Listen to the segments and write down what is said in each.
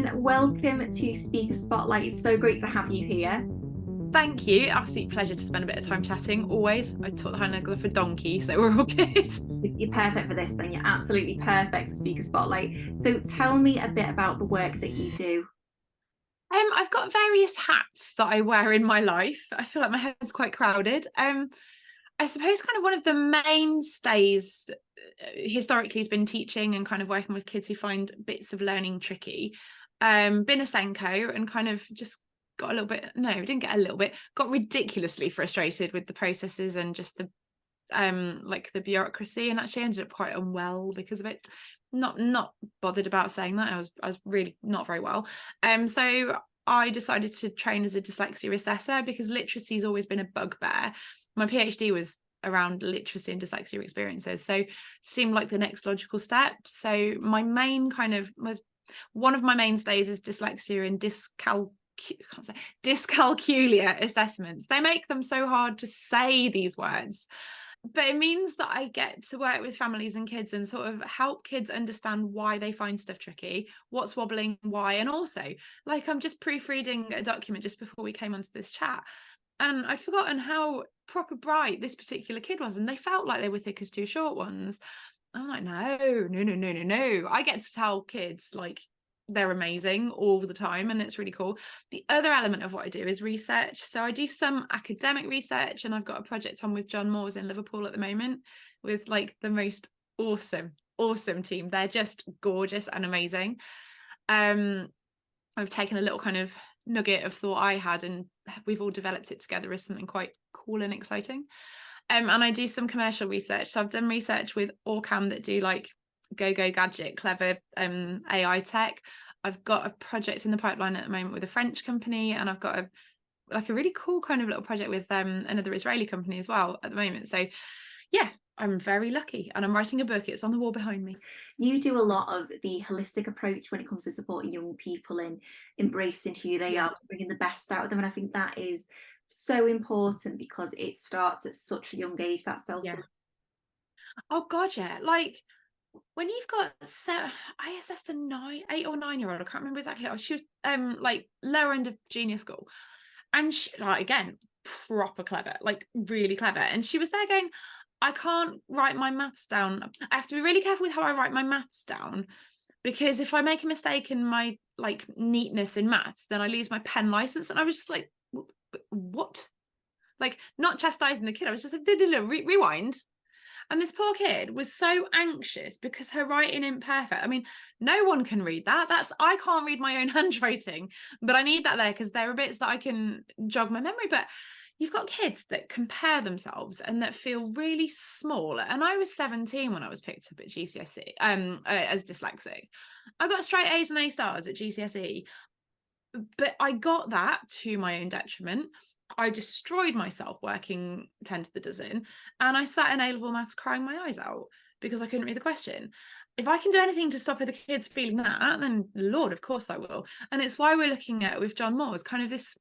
Helen, welcome to Speaker Spotlight. It's so great to have you here. Thank you. Absolute pleasure to spend a bit of time chatting. Always. I taught the hieroglyph for donkey, so we're all good. You're perfect for this then. You're absolutely perfect for Speaker Spotlight. So tell me a bit about the work that you do. I've got various hats that I wear in my life. I feel like my head's quite crowded. I suppose kind of one of the mainstays historically has been teaching and kind of working with kids who find bits of learning tricky. Been a Senko and kind of just got a little bit, no, didn't get a little bit, got ridiculously frustrated with the processes and just the like the bureaucracy, and actually ended up quite unwell because of it. Not bothered about saying that. I was really not very well. So I decided to train as a dyslexia assessor because literacy's always been a bugbear. My PhD was around literacy and dyslexia experiences, so seemed like the next logical step. So my main kind of was one of my mainstays is dyslexia and dyscalculia assessments. They make them so hard to say these words, but it means that I get to work with families and kids and sort of help kids understand why they find stuff tricky, what's wobbling, why. And also, like, I'm just proofreading a document just before we came onto this chat, and I'd forgotten how proper bright this particular kid was, and they felt like they were thick as two short ones. I'm like, no. I get to tell kids, like, they're amazing all the time, and it's really cool. The other element of what I do is research. So I do some academic research, and I've got a project on with John Moores in Liverpool at the moment with like the most awesome team. They're just gorgeous and amazing. I've taken a little kind of nugget of thought I had, and we've all developed it together as something quite cool and exciting. And I do some commercial research. So I've done research with Orcam that do like go gadget, clever AI tech. I've got a project in the pipeline at the moment with a French company, and I've got a really cool kind of little project with another Israeli company as well at the moment. So yeah, I'm very lucky, and I'm writing a book. It's on the wall behind me. You do a lot of the holistic approach when it comes to supporting young people and embracing who they are, bringing the best out of them. And I think that is so important because it starts at such a young age, that self. Yeah. Oh God, yeah. Like when you've got I assessed a 8 or 9-year-old. I can't remember exactly. She was like lower end of junior school, and she, like, again, proper clever, like really clever. And she was there going, I can't write my maths down. I have to be really careful with how I write my maths down, because if I make a mistake in my like neatness in maths, then I lose my pen license. And I was just like, what? Like, not chastising the kid. I was just like, rewind. And this poor kid was so anxious because her writing isn't perfect. I mean, no one can read that. I can't read my own handwriting, but I need that there because there are bits that I can jog my memory. But you've got kids that compare themselves and that feel really small. And I was 17 when I was picked up at GCSE as dyslexic. I got straight A's and A stars at GCSE, but I got that to my own detriment. I destroyed myself working 10 to the dozen, and I sat in A-level maths crying my eyes out because I couldn't read the question. If I can do anything to stop other kids feeling that, then Lord, of course I will. And it's why we're looking at, with John Moores, kind of this,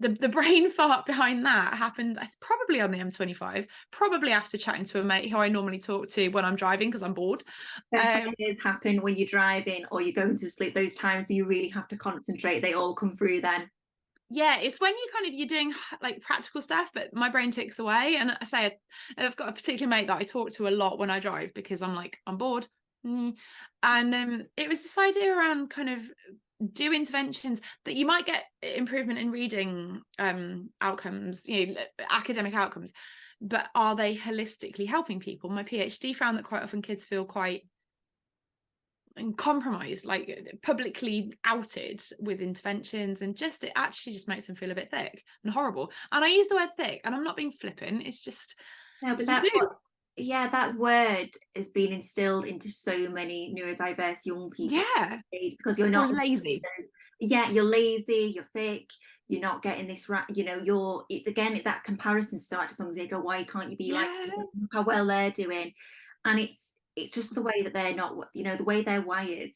the brain fart behind that happened probably on the M25, probably after chatting to a mate who I normally talk to when I'm driving because I'm bored. Best ideas happen when you're driving or you're going to sleep. Those times you really have to concentrate, they all come through then. Yeah, it's when you're doing like practical stuff, but my brain ticks away. And I say I've got a particular mate that I talk to a lot when I drive because I'm bored. And it was this idea around kind of do interventions that you might get improvement in reading outcomes, academic outcomes, but are they holistically helping people? My PhD found that quite often kids feel quite and compromised, like publicly outed with interventions, and just it actually just makes them feel a bit thick and horrible. And I use the word thick, and I'm not being flippant. It's just No, but that's what, yeah, that word has been instilled into so many neurodiverse young people. Yeah, Because you're or not lazy. Yeah, you're lazy, you're thick, you're not getting this right, it's again that comparison starts. Sometimes they go, why can't you be like, look how well they're doing? And it's just the way that they're not, the way they're wired,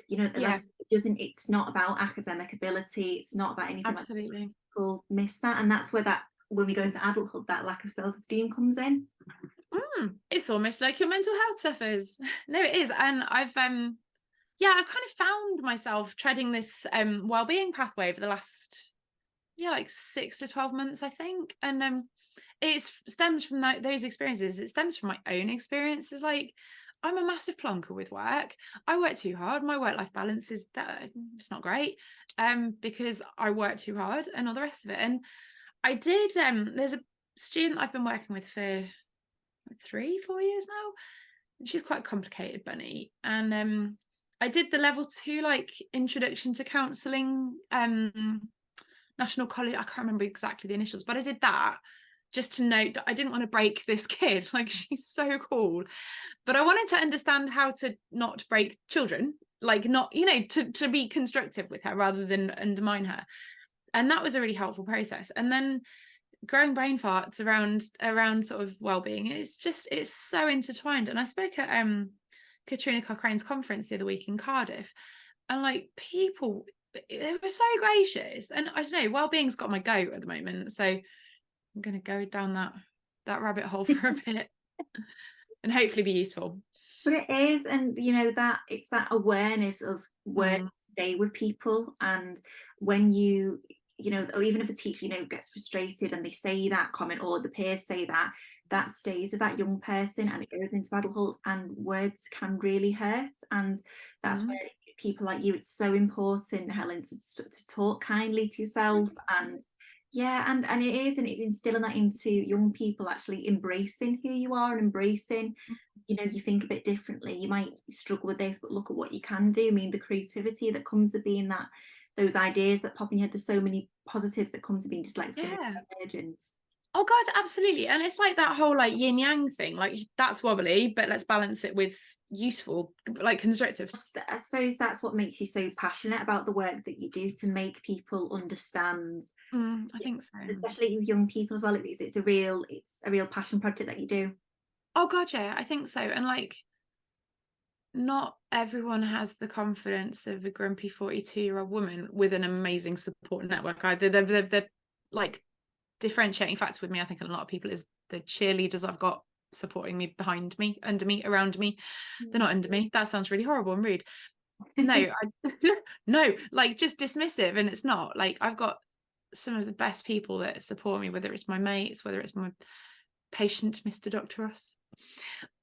like, it's not about academic ability, it's not about anything. Absolutely. Like people miss that, and that's where when we go into adulthood, that lack of self-esteem comes in. It's almost like your mental health suffers. No, it is. And I've yeah, I've kind of found myself treading this well-being pathway over the last, yeah, like 6 to 12 months, I think. And it stems from those experiences. It stems from my own experiences. Like, I'm a massive plonker with work. I work too hard. My work-life balance is that it's not great, because I work too hard and all the rest of it. And I did, there's a student I've been working with for like 3 4 years now. And she's quite a complicated bunny. And I did the level 2, like, introduction to counselling, national college. I can't remember exactly the initials, but I did that just to note that I didn't want to break this kid. Like, she's so cool, but I wanted to understand how to not break children, like, not, to be constructive with her rather than undermine her. And that was a really helpful process. And then growing brain farts around sort of well-being, it's so intertwined. And I spoke at Katrina Cochrane's conference the other week in Cardiff, and like, people, they were so gracious. And I don't know, well-being's got my goat at the moment, so I'm going to go down that rabbit hole for a bit and hopefully be useful. But it is, and that it's that awareness of where to stay with people. And when or even if a teacher gets frustrated and they say that comment, or the peers say that, that stays with that young person and it goes into adulthood, and words can really hurt. And that's Mm. where people like you, it's so important, Helen, to talk kindly to yourself. And yeah, and it is, and it's instilling that into young people, actually embracing who you are and embracing, you think a bit differently, you might struggle with this, but look at what you can do. I mean, the creativity that comes with being that, those ideas that pop in your head, there's so many positives that come to being dyslexic and Yeah. neurodivergent. Oh God, absolutely. And it's like that whole like yin yang thing, like, that's wobbly, but let's balance it with useful, like, constructive. I suppose that's what makes you so passionate about the work that you do, to make people understand, I think so. especially with young people as well. It's a real passion project that you do. Oh God, yeah, I think so. And like, not everyone has the confidence of a grumpy 42-year-old woman with an amazing support network either. The like, differentiating factor with me, I think, and a lot of people, is the cheerleaders I've got supporting me, behind me, under me, around me. They're not under me. That sounds really horrible and rude. No, no, like, just dismissive. And it's not like, I've got some of the best people that support me, whether it's my mates, whether it's my patient, Mr. Dr. Ross,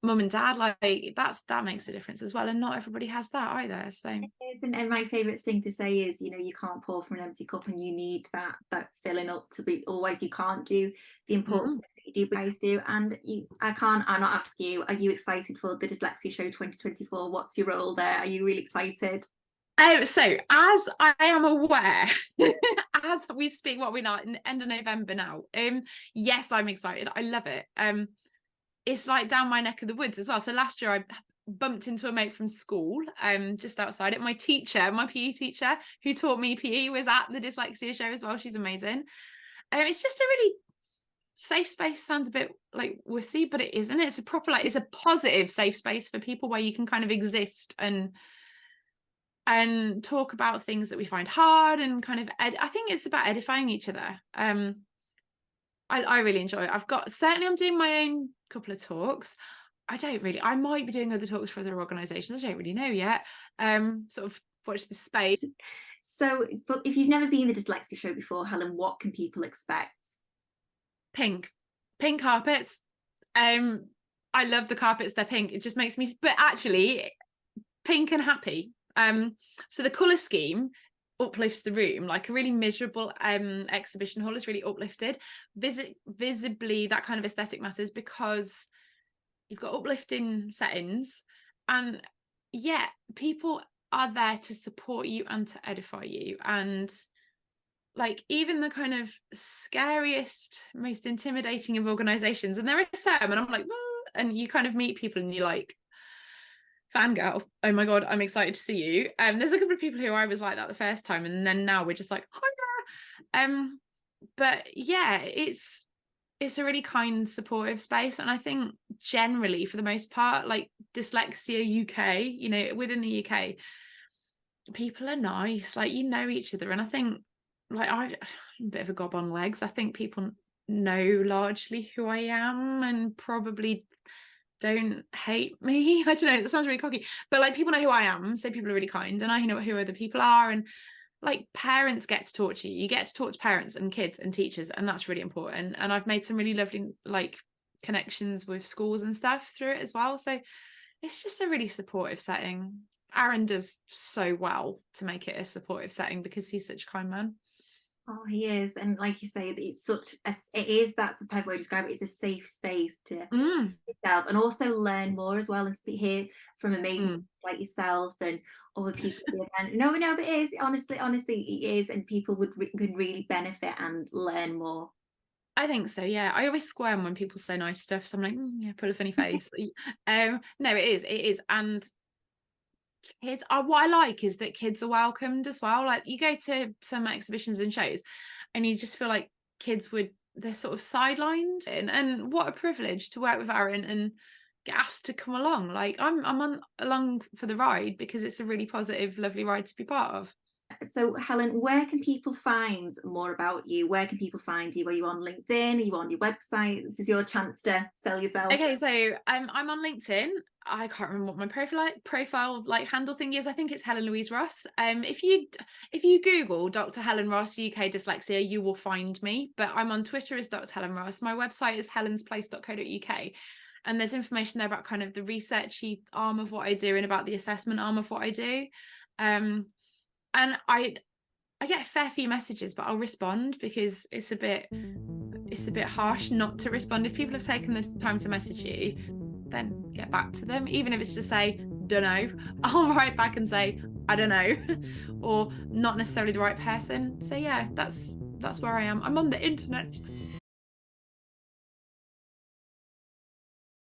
mum and dad. Like, that makes a difference as well. And not everybody has that either. So And my favorite thing to say is, you can't pour from an empty cup, and you need that filling up to be always. You can't do the important thing that you do, guys do. And I not ask you, are you excited for the Dyslexia Show 2024? What's your role there? Are you really excited? So as I am aware, as we speak, what we're not in end of November now. Yes, I'm excited. I love it. It's like down my neck of the woods as well. So last year I bumped into a mate from school, just outside it. My PE teacher, who taught me PE, was at the Dyslexia Show as well. She's amazing. It's just a really safe space. Sounds a bit like wussy, but it isn't. It's a proper, like, it's a positive safe space for people, where you can kind of exist and talk about things that we find hard, and kind of I think it's about edifying each other. I really enjoy it. I'm doing my own couple of talks. I might be doing other talks for other organizations. I don't really know yet. Sort of watch the space. So, but if you've never been the Dyslexia Show before, Helen, what can people expect? Pink carpets. I love the carpets. They're pink. It just makes me, but actually pink and happy. So the color scheme uplifts the room. Like, a really miserable exhibition hall is really uplifted. Visibly, that kind of aesthetic matters, because you've got uplifting settings, and yeah, people are there to support you and to edify you. And like, even the kind of scariest, most intimidating of organizations, and there are some, and I'm like, and you kind of meet people and you're like, fangirl, oh my God, I'm excited to see you. There's a couple of people who I was like that the first time, and then now we're just like, hiya. But yeah, it's a really kind, supportive space. And I think generally, for the most part, like, Dyslexia UK, within the UK, people are nice, like, each other. And I think, like, I'm a bit of a gob on legs. I think people know largely who I am, and probably don't hate me. I don't know, that sounds really cocky, but like people know who I am, so people are really kind, and I know who other people are, and like parents get to talk to you. You get to talk to parents and kids and teachers, and that's really important. And I've made some really lovely like connections with schools and stuff through it as well. So it's just a really supportive setting. Aaron does so well to make it a supportive setting because he's such a kind man. Oh, he is, and like you say, it's such a, it is, that's the perfect way to describe it. It's a safe space to Mm, yourself and also learn more as well, and hear from amazing mm. speakers like yourself and other people at the event. No, no, but it is, honestly, it is, and people could really benefit and learn more. I think so, yeah. I always squirm when people say nice stuff, so I'm like, yeah, put a funny face. No, it is, and kids are, what I like is that kids are welcomed as well. Like you go to some exhibitions and shows, and you just feel like kids would they're sort of sidelined, and what a privilege to work with Aaron and get asked to come along. Like I'm on along for the ride because it's a really positive, lovely ride to be part of. So, Helen, where can people find more about you? Where can people find you? Are you on LinkedIn? Are you on your website? This is your chance to sell yourself. Okay, so I'm on LinkedIn. I can't remember what my profile like handle thing is. I think it's Helen Louise Ross. If you Google Dr Helen Ross UK dyslexia, you will find me. But I'm on Twitter as Dr Helen Ross. My website is helensplace.co.uk, and there's information there about kind of the researchy arm of what I do and about the assessment arm of what I do. Um, and I get a fair few messages, but I'll respond because it's a bit harsh not to respond. If people have taken the time to message you, then get back to them, even if it's to say don't know. I'll write back and say I don't know or not necessarily the right person. So yeah, that's where I am. I'm on the internet.